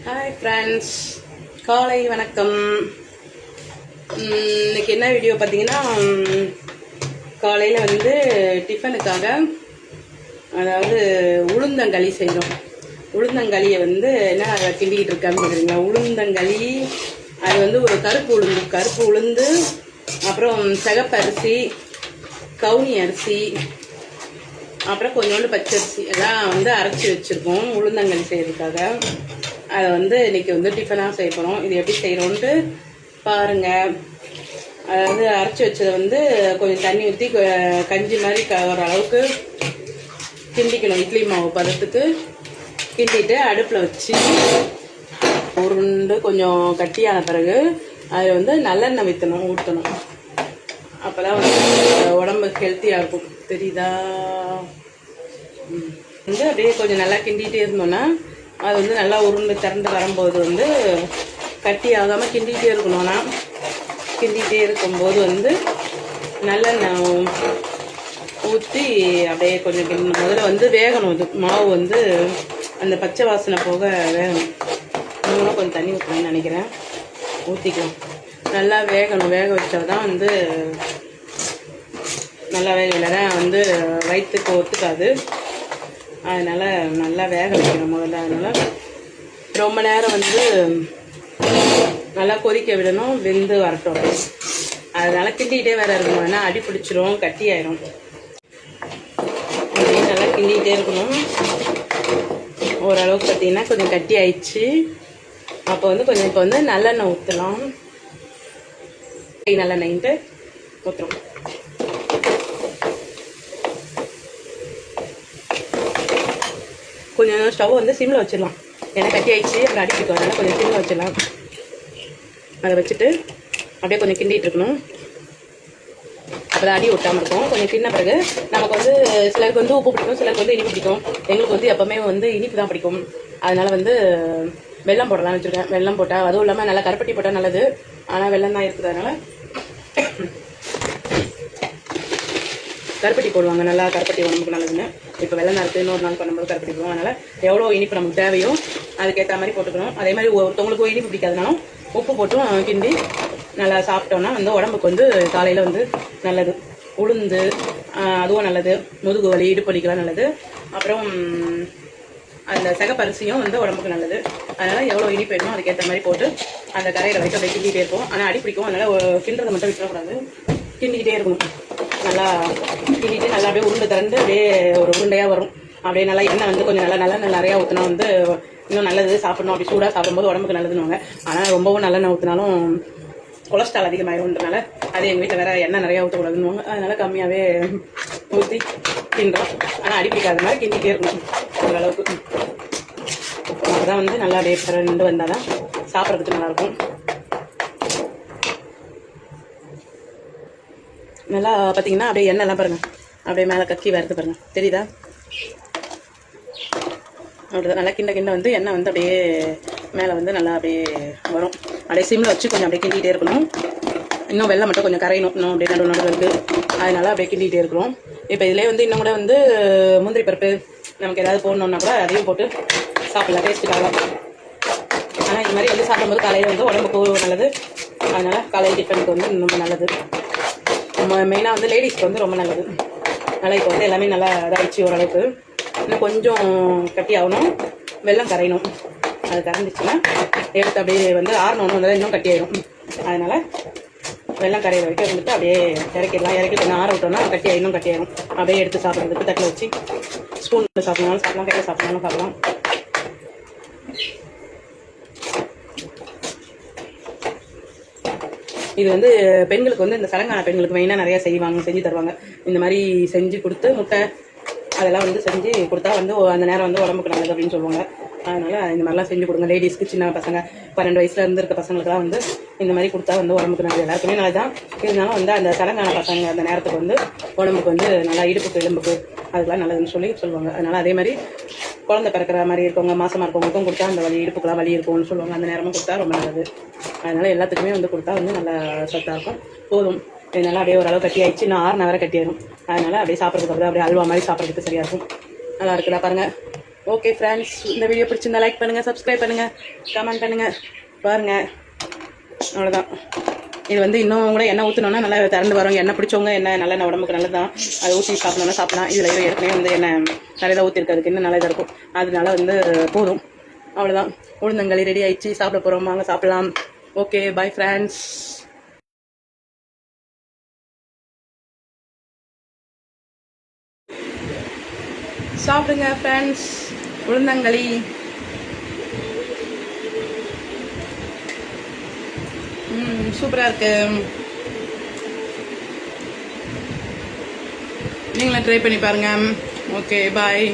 Hi friends, காலை வணக்கம். இன்னைக்கு என்ன வீடியோ பார்த்தீங்கன்னா, காலையில் வந்து டிஃபனுக்காக அதாவது உளுந்தங்களி செய்கிறோம். உளுந்தங்களியை வந்து என்ன கிண்டிக்கிட்டு இருக்கான்னு பார்க்குறீங்களா? உளுந்தங்களி அது வந்து ஒரு கருப்பு உளுந்து அப்புறம் சிகப்பரிசி, கவுனி அரிசி, அப்புறம் கொஞ்சோண்டு பச்சரிசி எல்லாம் வந்து அரைச்சி வச்சுருக்கோம் உளுந்தங்களி செய்கிறதுக்காக. அதை வந்து இன்றைக்கி வந்து டிஃபனாக செய்ய போகிறோம். இது எப்படி செய்கிறோன்ட்டு பாருங்கள். அதாவது அரைச்சி வச்சதை வந்து கொஞ்சம் தண்ணி ஊற்றி கஞ்சி மாதிரி வர அளவுக்கு கிண்டிக்கணும். இட்லி மாவு பதத்துக்கு கிண்டிட்டு அடுப்பில் வச்சு உருண்டு கொஞ்சம் கட்டியான பிறகு அதில் வந்து நல்லெண்ணெய் ஊற்றணும். அப்போ தான் வந்து உடம்புக்கு ஹெல்த்தியாக இருக்கும். தெரியுதா? வந்து அப்படியே கொஞ்சம் நல்லா கிண்டிகிட்டே இருந்தோன்னா அது வந்து நல்லா உருண்டு திறந்து வரும்போது வந்து கட்டி ஆகாமல் கிண்டிகிட்டே இருக்கணும்னா கிண்டிகிட்டே இருக்கும்போது வந்து நல்லெண்ணெய் ஊற்றி அப்படியே கொஞ்சம் முதல்ல வந்து வேகணும். இது மாவு வந்து அந்த பச்சை வாசனை போக வேகணும். இன்னும் கொஞ்சம் தண்ணி ஊற்றணும்னு நினைக்கிறேன். ஊற்றிக்கலாம். நல்லா வேகணும். வேக வச்சா தான் வந்து நல்லா வேகலைன்னா வந்து வயிற்றுக்கு ஒத்துக்காது. அதனால் நல்லா வேக வைக்கணும் முதல்ல. அதனால் ரொம்ப நேரம் வந்து நல்லா கொதிக்க விடணும். வெந்து வரட்டும். அதனால் கிண்டிகிட்டே வேறு இருக்கணும். ஏன்னா அடி பிடிச்சிரும், கட்டி ஆயிரும். அப்படியே நல்லா கிண்டிகிட்டே இருக்கணும். ஓரளவுக்கு பார்த்திங்கன்னா கொஞ்சம் கட்டி ஆயிடுச்சு. அப்போ வந்து கொஞ்சம் இப்போ வந்து நல்லெண்ணெய் ஊற்றலாம். நல்லெண்ணெய்ன்ட்டு ஊற்றுறோம். கொஞ்சம் ஸ்டவ் வந்து சிம்மில் வச்சிடலாம். ஏன்னா கட்டி ஆயிடுச்சு, அப்புறம் அடிக்கிட்டு வரனால கொஞ்சம் சிம்மில் வச்சிடலாம். அதை வச்சுட்டு அப்படியே கொஞ்சம் கிண்டிகிட்டு இருக்கணும். அப்போ தான் அடி ஒட்டாமல் இருக்கும். கொஞ்சம் கிண்ண பிறகு நமக்கு வந்து சிலருக்கு வந்து உப்பு பிடிக்கும், சிலருக்கு வந்து இனிப்பு பிடிக்கும். எங்களுக்கு வந்து எப்போவுமே வந்து இனிப்பு தான் பிடிக்கும். அதனால் வந்து வெல்லம் போடலாம்னு வச்சுருக்கேன். வெல்லம் போட்டால் அதுவும் இல்லாமல் நல்லா கருப்பட்டி போட்டால் நல்லது. ஆனால் வெல்லம் தான் இருக்கிறதுனால கருப்பட்டி போடுவாங்க. நல்லா கருப்பட்டி உடம்புக்கு நல்லதுன்னு. இப்போ வெள்ளம் இருக்குது, இன்னொரு நாள் பண்ணும்போது கருப்பட்டி போடுவோம். அதனால் எவ்வளோ இனிப்பு நமக்கு தேவையோ அதுக்கேற்ற மாதிரி போட்டுக்கணும். அதே மாதிரி ஒருத்தவங்களுக்கு இனிப்பு பிடிக்காதுனாலும் உப்பு போட்டும் கிண்டி நல்லா சாப்பிட்டோன்னா வந்து உடம்புக்கு வந்து காலையில் வந்து நல்லது. உளுந்து அதுவும் நல்லது. முதுகு வலி, இடுப்பு வலிக்கெல்லாம் நல்லது. அப்புறம் அந்த சிகப்பரிசியும் வந்து உடம்புக்கு நல்லது. அதனால் எவ்வளோ இனிப்பு வேணுமோ அதுக்கேற்ற மாதிரி போட்டு அந்த கரையில் வைக்க அப்படியே கிண்டிகிட்டே இருக்கும். ஆனால் அடி பிடிக்கும். அதனால் கிண்டுறதை மட்டும் விட்டுறக்கூடாது. கிண்டிக்கிட்டே இருக்கணும். நல்லா கிண்டிட்டு நல்லா அப்படியே உருண்டு திறந்து அப்படியே ஒரு உருண்டையாக வரும். அப்படியே நல்லா எண்ணெய் வந்து கொஞ்சம் நல்லா நிறையா ஊற்றினா வந்து இன்னும் நல்லது. சாப்பிடணும். அப்படி சூடாக சாப்பிடும்போது உடம்புக்கு நல்லதுன்னுவாங்க. ஆனால் ரொம்பவும் நல்லெண்ணெய் ஊற்றினாலும் கொலஸ்ட்ரால் அதிகமாகிடும்ன்றனால அது எங்கள் வீட்டில் வேறு எண்ணெய் நிறையா ஊற்றக்கூடாதுன்னுவாங்க. அதனால் கம்மியாகவே ஊற்றி கிண்டுறோம். ஆனால் அடிப்பிடிக்காத மாதிரி கிண்டிகிட்டே இருக்கணும் ஓரளவுக்கு. அதுதான் வந்து நல்லா அப்படியே ரெண்டு வந்தால் தான் சாப்பிட்றதுக்கு நல்லாயிருக்கும். நல்லா பார்த்தீங்கன்னா அப்படியே எண்ணெய்லாம் பாருங்கள், அப்படியே மேலே கக்கி வருது பாருங்கள். தெரியுதா? அப்படிதான் நல்லா கிண்ட வந்து எண்ணெய் வந்து அப்படியே மேலே வந்து நல்லா அப்படியே வரும். அப்படியே சிம்மில் வச்சு கொஞ்சம் அப்படியே கிண்டிகிட்டே இருக்கணும். இன்னும் வெள்ளம் மட்டும் கொஞ்சம் கரையணும். இன்னும் அப்படியே நடுவு இருக்குது. அதனால் அப்படியே கிண்டிகிட்டே இருக்கிறோம். இப்போ இதிலே வந்து இன்னும் கூட வந்து முந்திரி பருப்பு நமக்கு ஏதாவது போடணுன்னா கூட அதையும் போட்டு சாப்பிடலாம், டேஸ்ட்டுக்காக. ஆனால் இது மாதிரி வந்து சாப்பிடும்போது காலையில் வந்து உடம்புக்கு நல்லது. அதனால் காலையில் டிஃபனுக்கு வந்து ரொம்ப நல்லது. மெயினாக வந்து லேடிஸ்க்கு வந்து ரொம்ப நல்லது. நல்லா இப்போ வந்து எல்லாமே நல்லா இதாகிடுச்சு ஓரளவுக்கு. இன்னும் கொஞ்சம் கட்டி ஆகணும். வெல்லம் கரையணும். அது கரைஞ்சிச்சுன்னா எடுத்து அப்படியே வந்து ஆறணுன்னு வந்தால் இன்னும் கட்டி ஆகிடும். அதனால் வெல்லம் கரையிற வரைக்கும் இருந்துட்டு அப்படியே இறக்கிடலாம். இறக்கி கொஞ்சம் ஆற விட்டோம்னா கட்டி இன்னும் கட்டி ஆகிடும். அப்படியே எடுத்து சாப்பிட்றதுக்கு தட்டில் வச்சு ஸ்பூனில் சாப்பிட்னாலும் சாப்பிட்லாம், கையில் சாப்பிட்னாலும் சாப்பிட்லாம். இது வந்து பெண்களுக்கு வந்து இந்த சலங்கான பெண்களுக்கு மெயினாக நிறையா செஞ்சு தருவாங்க. இந்த மாதிரி செஞ்சு கொடுத்து முட்டை அதெல்லாம் வந்து செஞ்சு கொடுத்தா வந்து அந்த நேரம் வந்து உடம்புக்கு நல்லது அப்படின்னு சொல்லுவாங்க. அதனால் இந்த மாதிரிலாம் செஞ்சு கொடுங்க. லேடிஸ்க்கு, சின்ன பசங்க 12 வயசுல இருந்து இருக்க பசங்களுக்குலாம் வந்து இந்த மாதிரி கொடுத்தா வந்து உடம்புக்கு நல்லது. எல்லாருக்குமே நல்லது தான். இருந்தாலும் வந்து அந்த சலங்கான பசங்க அந்த நேரத்துக்கு வந்து உடம்புக்கு வந்து நல்லா இடுப்புக்கு எலும்புக்கு அதுக்கெல்லாம் நல்லதுன்னு சொல்லுவாங்க. அதனால் அதே மாதிரி குழந்தை பிறக்கிற மாதிரி இருக்கவங்க, மாசமாக இருக்கவங்களுக்கும் கொடுத்தா அந்த இடுப்புக்கெல்லாம் வலி இருக்கும்னு சொல்லுவாங்க. அந்த நேரமும் கொடுத்தா ரொம்ப நல்லது. அதனால் எல்லாத்துக்குமே வந்து கொடுத்தா வந்து நல்லா சத்தாக இருக்கும். போதும். இதனால அப்படியே ஓரளவு கட்டி ஆயிடுச்சு. இன்னும் 6 நவரை கட்டி ஆயிடும். அதனால் அப்படியே சாப்பிட்றதுக்கு அப்படியே அல்வா மாதிரி சாப்பிட்றதுக்கு சரியாக இருக்கும். நல்லா இருக்குதா பாருங்கள். ஓகே ஃப்ரெண்ட்ஸ், இந்த வீடியோ பிடிச்சிருந்தா லைக் பண்ணுங்கள், சப்ஸ்கிரைப் பண்ணுங்கள், கமெண்ட் பண்ணுங்கள். பாருங்கள், அவ்வளோதான். இது வந்து இன்னும் கூட எண்ணெய் ஊற்றினோன்னா நல்லா திறந்து வரும். எண்ணெய் பிடிச்சவங்க எண்ணெய் நல்லா உடம்புக்கு நல்லது தான். அதை ஊற்றி சாப்பிடணுன்னா சாப்பிடலாம். இதில் ஏற்கனவே வந்து எண்ணெய் நிறைய ஊற்றிருக்கிறதுக்கு இன்னும் நல்லதாக இருக்கும். அதனால வந்து போதும். அவ்வளோதான், உளுந்தங்களி ரெடி ஆயிடுச்சு. சாப்பிட போகிறோம், வாங்க சாப்பிடலாம். Okay, bye friends. சாப்பிடுங்க ஃப்ரெண்ட்ஸ், உளுந்தங்களி. சூப்பராக இருக்கு. நீங்களும் ட்ரை பண்ணி பாருங்க. ஓகே, பாய்.